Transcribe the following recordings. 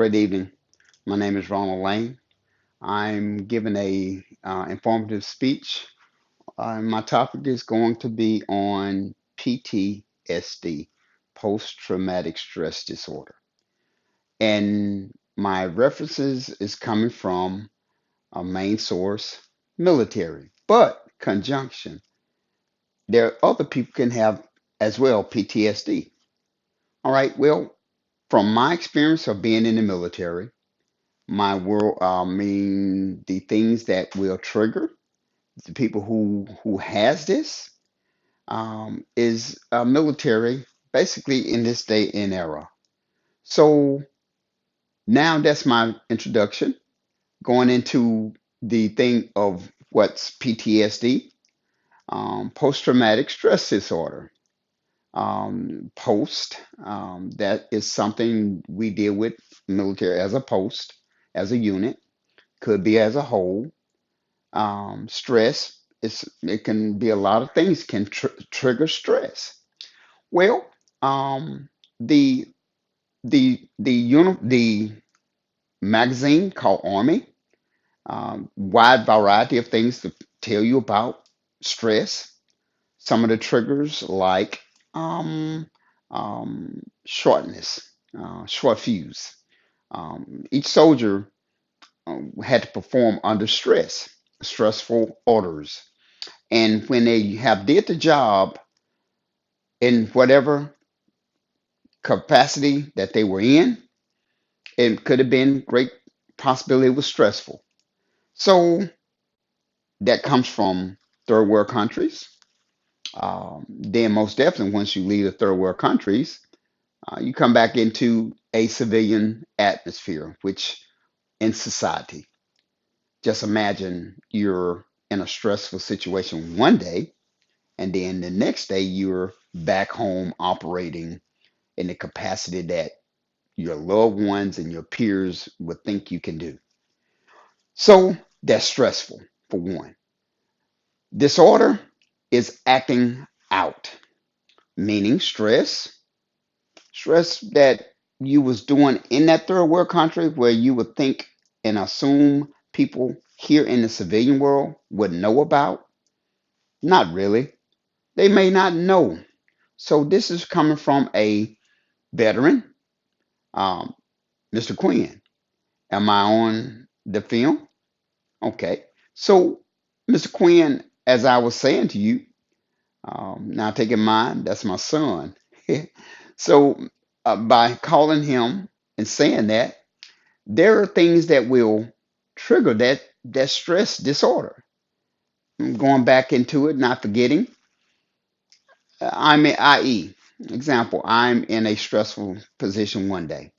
Great evening. My name is Ronald Lane. I'm giving a informative speech. My topic is going to be on PTSD, post-traumatic stress disorder, and my references is coming from a main source, military, but conjunction. There are other people can have as well PTSD. All right. Well, from my experience of being in the military. My world, I mean, the things that will trigger the people who has this is military, basically in this day and era. So now that's my introduction, going into the thing of what's PTSD, post-traumatic stress disorder. Post, that is something we deal with military as a post, as a unit, could be as a whole. Stress is it can be a lot of things can trigger stress. Well, um, the the magazine called Army, wide variety of things to tell you about stress. Some of the triggers like um, shortness, short fuse. Each soldier had to perform under stress, stressful orders. And when they have did the job in whatever capacity that they were in, it could have been great possibility it was stressful. So that comes from third world countries. Then most definitely once you leave the third world countries, you come back into a civilian atmosphere, which in society, just imagine you're in a stressful situation one day, and then the next day you're back home operating in the capacity that your loved ones and your peers would think you can do. So that's stressful for one. Disorder is acting out, meaning stress that you was doing in that third world country where you would think and assume people here in the civilian world would know about. Not really. They may not know. So this is coming from a veteran, um, Mr. Quinn. Am I on the film? Okay. So, Mr. Quinn, as I was saying to you, now take in mind, that's my son. So, by calling him and saying that, there are things that will trigger that stress disorder. I'm going back into it, not forgetting. I'm in IE. Example, I'm in a stressful position one day.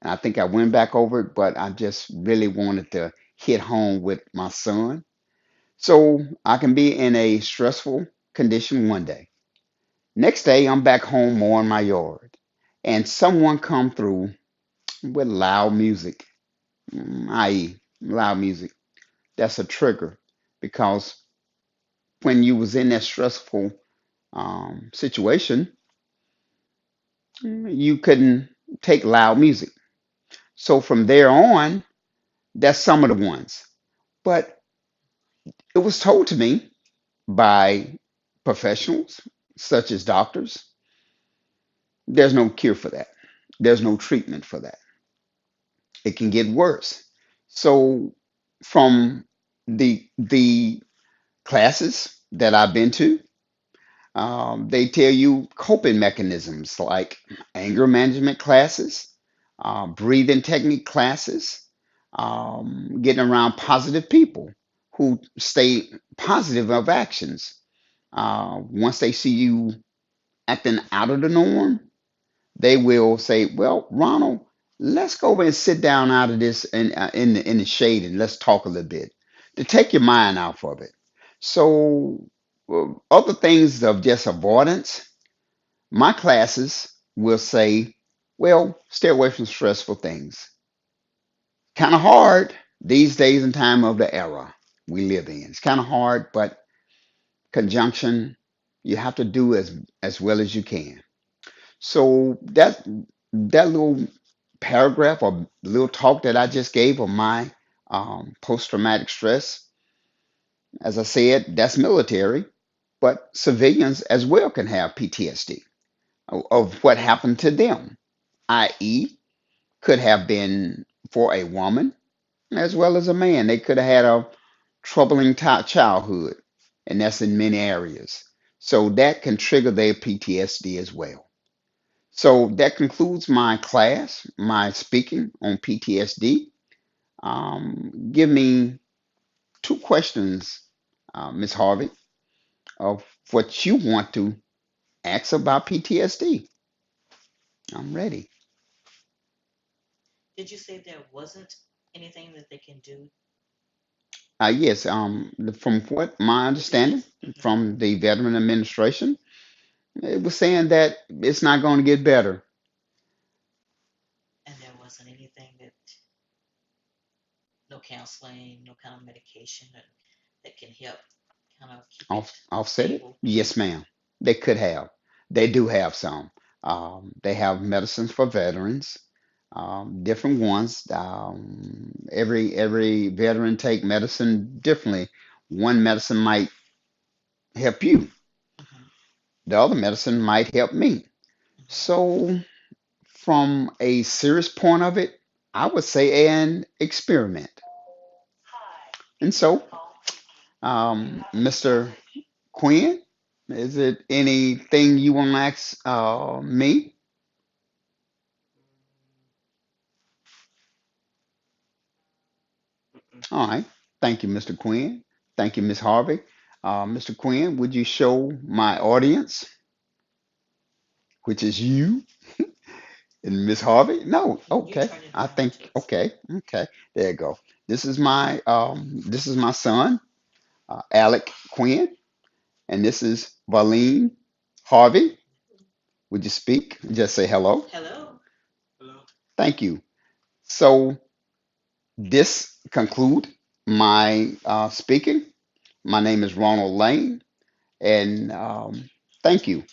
And I think I went back over it, but I just really wanted to hit home with my son. So I can be in a stressful condition one day. Next day, I'm back home more in my yard, and someone come through with loud music, i.e., loud music. That's a trigger because when you was in that stressful situation, you couldn't take loud music. So from there on, that's some of the ones. But it was told to me by professionals such as doctors, there's no cure for that. There's no treatment for that. It can get worse. So from the classes that I've been to, they tell you coping mechanisms like anger management classes, breathing technique classes, getting around positive people who stay positive of actions. Once they see you acting out of the norm, they will say, "Well, Ronald, let's go over and sit down out of this in the shade and let's talk a little bit to take your mind off of it." So, other things of just avoidance, my classes will say, "Well, stay away from stressful things." Kind of hard these days and time of the era we live in. It's kind of hard, but conjunction, you have to do as well as you can. So that little paragraph or little talk that I just gave of my post traumatic stress, as I said, that's military, but civilians as well can have PTSD of what happened to them, i.e., could have been for a woman as well as a man. They could have had a troubling childhood, and that's in many areas. So that can trigger their PTSD as well. So that concludes my class, my speaking on PTSD. Give me two questions, Ms. Harvey, of what you want to ask about PTSD. I'm ready. Did you say there wasn't anything that they can do Yes, from what my with the understanding PTSD? Hmm. from the Veteran Administration, it was saying that it's not going to get better. And there wasn't anything that, no counseling, no kind of medication that can help kind of keep it Offset it? stable. Yes, ma'am. They could have. They do have some. They have medicines for veterans, different ones. Every veteran take medicine differently. One medicine might help you. Hmm. The other medicine might help me. Hmm. So, from a serious point of it, I would say an experiment. And so, Mr. Quinn, is it anything you want to ask me? All right. Thank you, Mr. Quinn. Thank you, Miss Harvey. Mr. Quinn, would you show my audience, which is you and Miss Harvey? No. You Okay. turn it I around think to us. okay. Okay. There you go. This is my son, Alec Quinn, and this is Valine Harvey. Would you speak? Just say hello. Hello. Thank you. So this conclude my speaking. My name is Ronald Lane, and thank you.